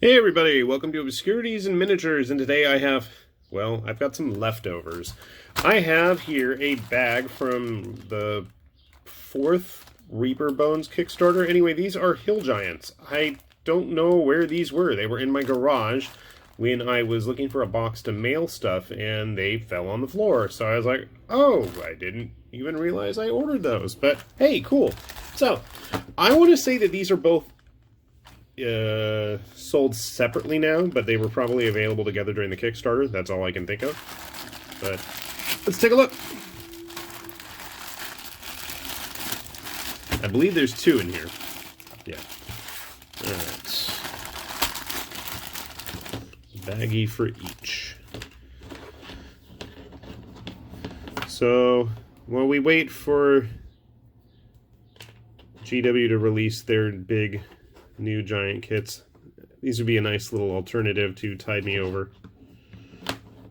Hey everybody, welcome to Obscurities and Miniatures, and today I've got some leftovers. I have here a bag from the 4th Reaper Bones Kickstarter. Anyway, these are hill giants. I don't know where these were. They were in my garage when I was looking for a box to mail stuff, and they fell on the floor. So I was like, oh, I didn't even realize I ordered those. But hey, cool. So, I want to say that these are both sold separately now, but they were probably available together during the Kickstarter. That's all I can think of. But let's take a look. I believe there's 2 in here. Yeah. Alright. Baggie for each. So, while we wait for GW to release their big new giant kits, these would be a nice little alternative to Tide Me Over.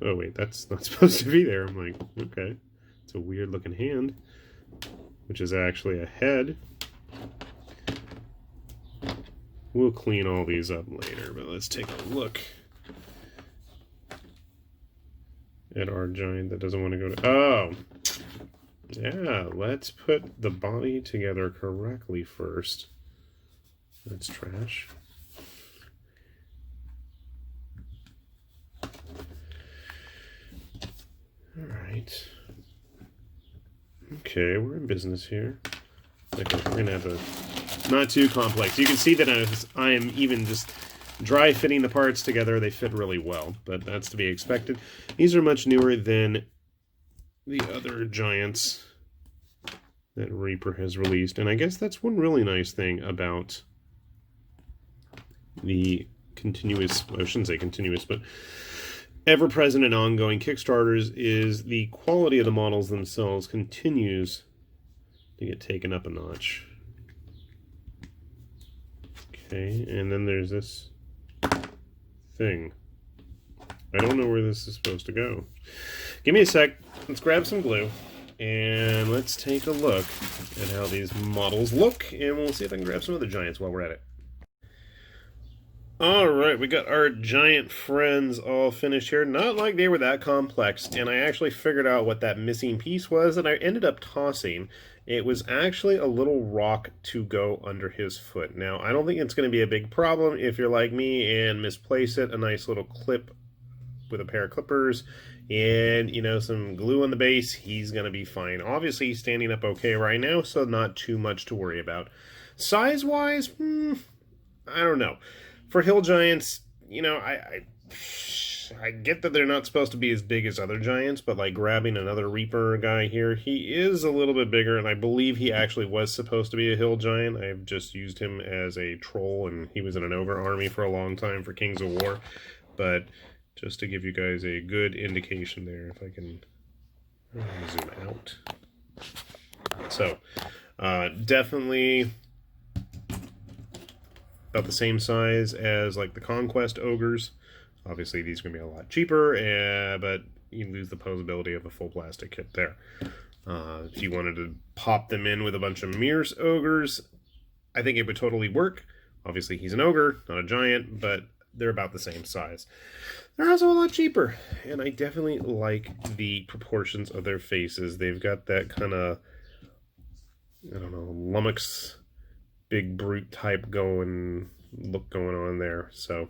Oh wait, that's not supposed to be there. I'm like, okay. It's a weird looking hand, which is actually a head. We'll clean all these up later, but let's take a look at our giant that doesn't want to go to... Oh! Yeah, let's put the body together correctly first. That's trash. Alright. Okay, we're in business here. Okay, we're gonna have a... Not too complex. You can see that I am even just dry fitting the parts together. They fit really well, but that's to be expected. These are much newer than the other giants that Reaper has released, and I guess that's one really nice thing about the continuous, I shouldn't say continuous, but ever-present and ongoing Kickstarters is the quality of the models themselves continues to get taken up a notch. Okay, and then there's this thing. I don't know where this is supposed to go. Give me a sec. Let's grab some glue, and let's take a look at how these models look, and we'll see if I can grab some other giants while we're at it. Alright, we got our giant friends all finished here. Not like they were that complex, and I actually figured out what that missing piece was that I ended up tossing. It was actually a little rock to go under his foot. Now, I don't think it's going to be a big problem if you're like me and misplace it. A nice little clip with a pair of clippers and, you know, some glue on the base. He's going to be fine. Obviously, he's standing up okay right now, so not too much to worry about. Size-wise, I don't know. For hill giants, you know, I get that they're not supposed to be as big as other giants, but like grabbing another Reaper guy here, he is a little bit bigger, and I believe he actually was supposed to be a hill giant. I've just used him as a troll, and he was in an ogre army for a long time for Kings of War. But just to give you guys a good indication there, if I can zoom out. So, definitely about the same size as like the Conquest ogres. Obviously these are going to be a lot cheaper, but you lose the posability of a full plastic kit there. If you wanted to pop them in with a bunch of Mears ogres, I think it would totally work. Obviously he's an ogre, not a giant, but they're about the same size. They're also a lot cheaper, and I definitely like the proportions of their faces. They've got that kind of, I don't know, lummox, big brute type look going on there. So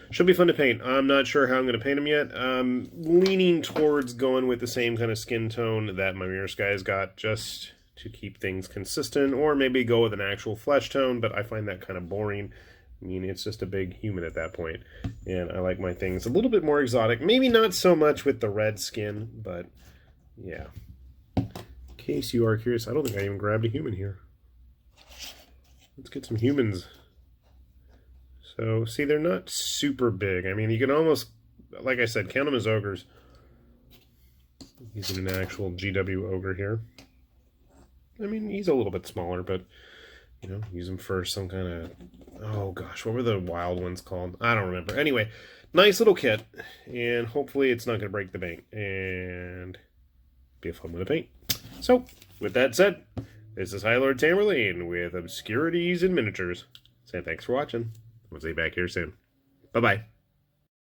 should be fun to paint. I'm not sure how I'm going to paint them yet. I'm leaning towards going with the same kind of skin tone that my Mears guy's got, just to keep things consistent, or maybe go with an actual flesh tone, but I find that kind of boring. I mean, it's just a big human at that point, and I like my things a little bit more exotic. Maybe not so much with the red skin, but yeah. In case you are curious, I don't think I even grabbed a human here. Let's get some humans. So, see, they're not super big. I mean, you can almost, like I said, count them as ogres. He's an actual GW ogre here. I mean, he's a little bit smaller, but, you know, use him for some kind of... Oh, gosh, what were the wild ones called? I don't remember. Anyway, nice little kit, and hopefully it's not going to break the bank, and be a fun one to paint. So, with that said, this is High Lord Tamerlane with Obscurities and Miniatures. Say thanks for watching. We'll see you back here soon. Bye bye.